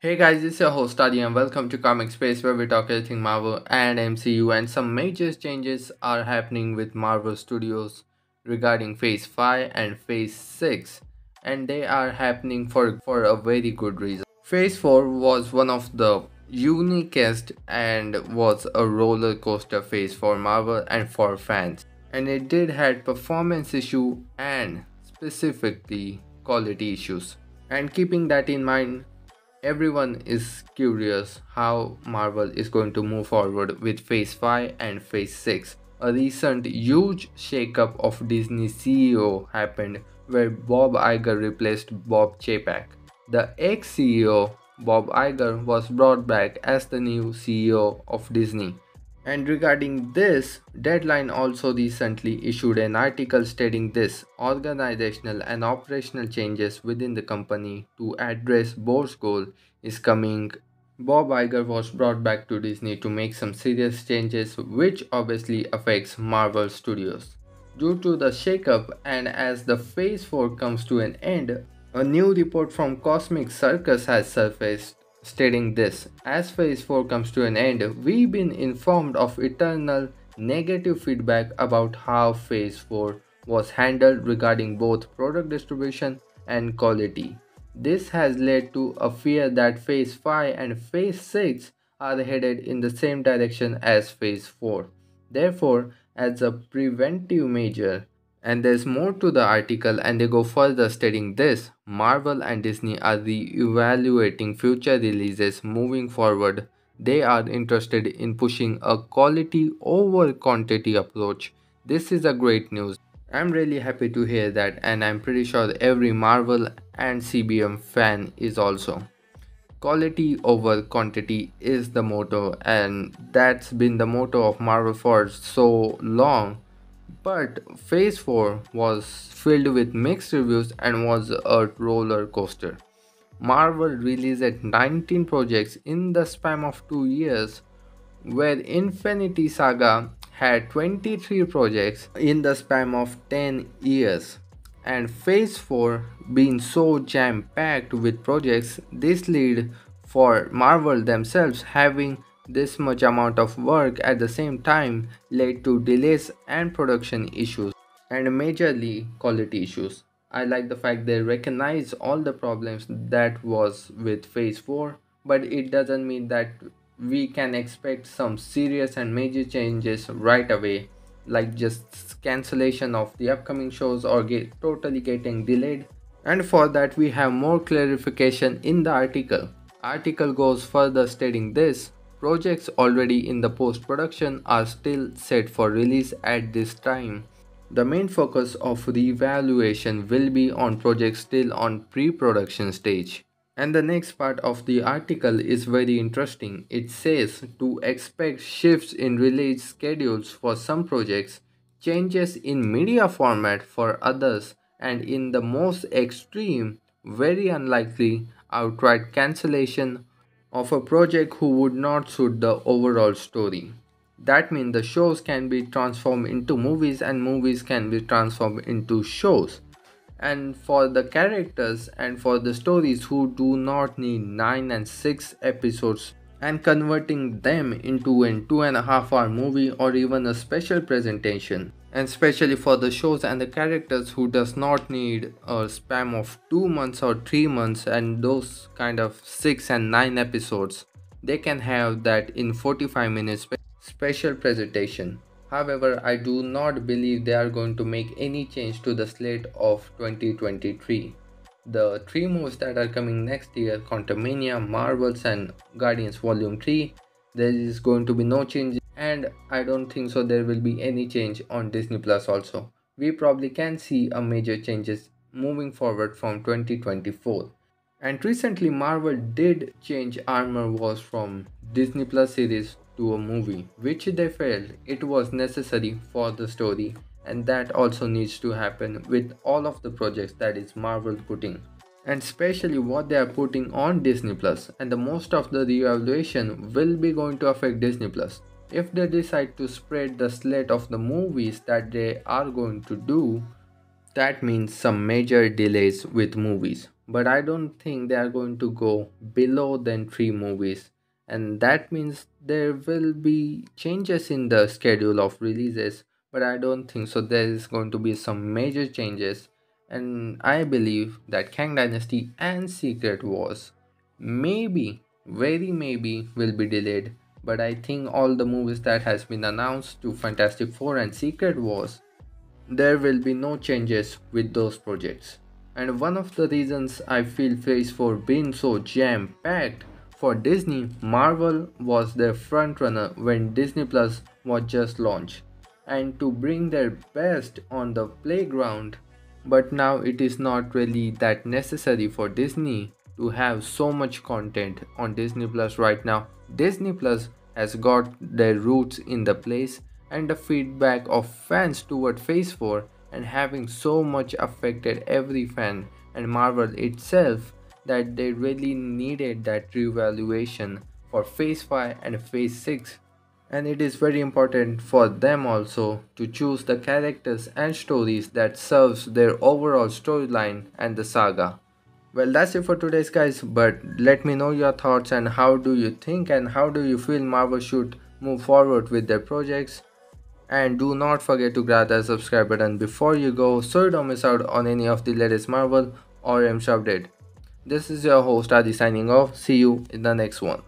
Hey guys, it's your host Adi and welcome to Comic Space where we talk everything Marvel and MCU, and some major changes are happening with Marvel Studios regarding Phase 5 and Phase 6, and they are happening for a very good reason. Phase 4 was one of the uniquest and was a roller coaster phase for Marvel and for fans, and it did had performance issue and specifically quality issues. And keeping that in mind, everyone is curious how Marvel is going to move forward with Phase 5 and Phase 6. A recent huge shakeup of Disney CEO happened where Bob Iger replaced Bob Chapek. The ex-CEO Bob Iger was brought back as the new CEO of Disney. And regarding this, Deadline also recently issued an article stating this organizational and operational changes within the company to address board's goal is coming. Bob Iger was brought back to Disney to make some serious changes which obviously affects Marvel Studios. Due to the shakeup and as the Phase 4 comes to an end, a new report from Cosmic Circus has surfaced stating this: as Phase 4 comes to an end, we've been informed of eternal negative feedback about how Phase 4 was handled regarding both product distribution and quality. This has led to a fear that Phase 5 and Phase 6 are headed in the same direction as Phase 4. Therefore, as a preventive measure, and there's more to the article, and they go further stating this: Marvel and Disney are re-evaluating future releases moving forward. They are interested in pushing a quality over quantity approach. This is a great news. I'm really happy to hear that, and I'm pretty sure every Marvel and CBM fan is also. Quality over quantity is the motto, and that's been the motto of Marvel for so long. But Phase 4 was filled with mixed reviews and was a roller coaster. Marvel released 19 projects in the span of 2 years, where Infinity Saga had 23 projects in the span of 10 years. And Phase 4 being so jam-packed with projects, this lead for Marvel themselves having this much amount of work at the same time led to delays and production issues and majorly quality issues. I like the fact they recognize all the problems that was with Phase 4, but it doesn't mean that we can expect some serious and major changes right away, like just cancellation of the upcoming shows or totally getting delayed. And for that we have more clarification in the article. Article goes further stating this: projects already in the post-production are still set for release at this time. The main focus of re-evaluation will be on projects still on pre-production stage. And the next part of the article is very interesting. It says to expect shifts in release schedules for some projects, changes in media format for others, and in the most extreme, very unlikely, outright cancellation of a project who would not suit the overall story. That means the shows can be transformed into movies and movies can be transformed into shows. And for the characters and for the stories who do not need 9 and 6 episodes and converting them into a 2.5 hour movie or even a special presentation, and especially for the shows and the characters who does not need a span of 2 months or 3 months and those kind of 6 and 9 episodes, they can have that in 45 minutes special presentation. However, I do not believe they are going to make any change to the slate of 2023. The 3 movies that are coming next year, Quantumania, Marvels and Guardians Volume 3, there is going to be no change, and I don't think so there will be any change on Disney Plus also. We probably can see a major changes moving forward from 2024. And recently Marvel did change Armor Wars from Disney Plus series to a movie, which they felt it was necessary for the story, and that also needs to happen with all of the projects that is Marvel putting, and especially what they are putting on Disney Plus, and the most of the reevaluation will be going to affect Disney Plus. If they decide to spread the slate of the movies that they are going to do, that means some major delays with movies. but I don't think they are going to go below than 3 movies, and that means there will be changes in the schedule of releases, but I don't think so. There is going to be some major changes, and I believe that Kang Dynasty and Secret Wars maybe, very maybe, will be delayed. But I think all the movies that has been announced to Fantastic Four and Secret Wars, there will be no changes with those projects. And one of the reasons I feel Phase 4 being so jam packed for Disney, Marvel was their frontrunner when Disney Plus was just launched, and to bring their best on the playground. But now it is not really that necessary for Disney to have so much content on Disney Plus right now. Disney Plus has got their roots in the place, and the feedback of fans toward Phase 4 and having so much affected every fan and Marvel itself that they really needed that revaluation for Phase 5 and Phase 6. And it is very important for them also to choose the characters and stories that serves their overall storyline and the saga. Well, that's it for today's guys, but let me know your thoughts and how do you think and how do you feel Marvel should move forward with their projects. And do not forget to grab that subscribe button before you go so you don't miss out on any of the latest Marvel or MC update. This is your host Adi signing off. See you in the next one.